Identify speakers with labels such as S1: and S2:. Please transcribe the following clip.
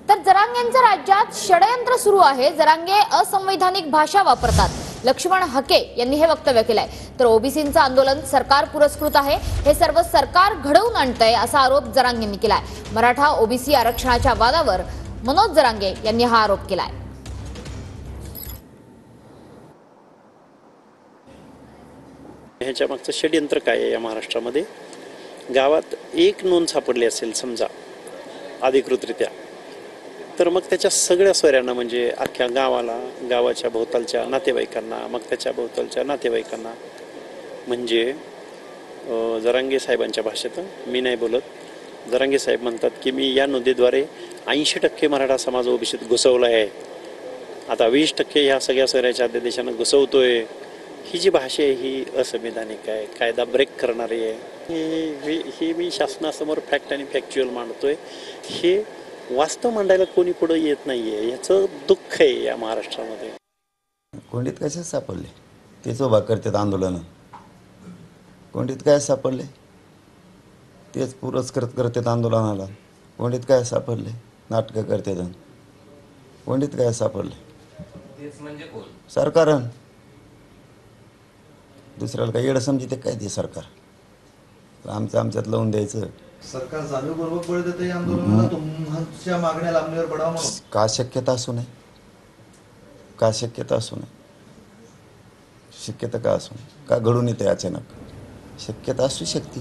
S1: तर जरांगेंचं राज्यात षडयंत्र सुरू आहे, जरांगे असंवैधानिक भाषा वापरतात, लक्ष्मण हके यांनी हे वक्तव्य केलंय। तर ओबीसींचं आंदोलन सरकार पुरस्कृत आहे, हे सर्व सरकार घडवून आणतंय असा आरोप जरांगेंनी केलाय। मराठा ओबीसी आरक्षणाच्या वादावर मनोज जरांगे यांनी हा आरोप केलाय।
S2: ह्याच्या मागचं षडयंत्र काय आहे? या महाराष्ट्रामध्ये गावात एक नोंद सापडली असेल समजा अधिकृतरित्या, तर मग त्याच्या सगळ्या सोयऱ्यांना म्हणजे अख्ख्या गावाला, गावाच्या भोवतालच्या नातेवाईकांना, मग त्याच्या भोवतालच्या नातेवाईकांना, म्हणजे जरांगे साहेबांच्या भाषेत मी नाही बोलत, जरांगे साहेब म्हणतात की मी या नोंदीद्वारे 80% मराठा समाज ओबीसीत घुसवला आहे, आता 20% ह्या सगळ्या सोयऱ्याच्या अध्यादेशानं घुसवतोय। ही जी भाषा आहे ही असंविधानिक आहे, कायदा ब्रेक करणारी आहे। ही मी शासनासमोर फॅक्ट आणि फॅक्च्युअल मांडतोय। हे वास्तव मांडायला कोणी पुढे येत नाहीये, याचं दुःख आहे या महाराष्ट्रामध्ये।
S3: कोंडीत कसे सापडले? तेच उभा करतात आंदोलन। कोंडीत काय सापडले? तेच पुरस्कृत करतात आंदोलनाला। कोंडीत काय सापडले? नाटकं करतात। कोंडीत काय सापडले?
S4: तेच म्हणजे कोण?
S3: सरकार। दुसऱ्याला काही येडं समजते काय ते सरकार? आमच्यात लावून द्यायचं।
S5: सरकार जाणीवपूर्वक बळ देते आंदोलनाला, तुमच्या मागण्या लांबणीवर पडावं म्हणून?
S3: का शक्यता असू नये? का शक्यता असू नये? शक्यता का असू नये? का घडून येते अचानक? शक्यता असू शकते।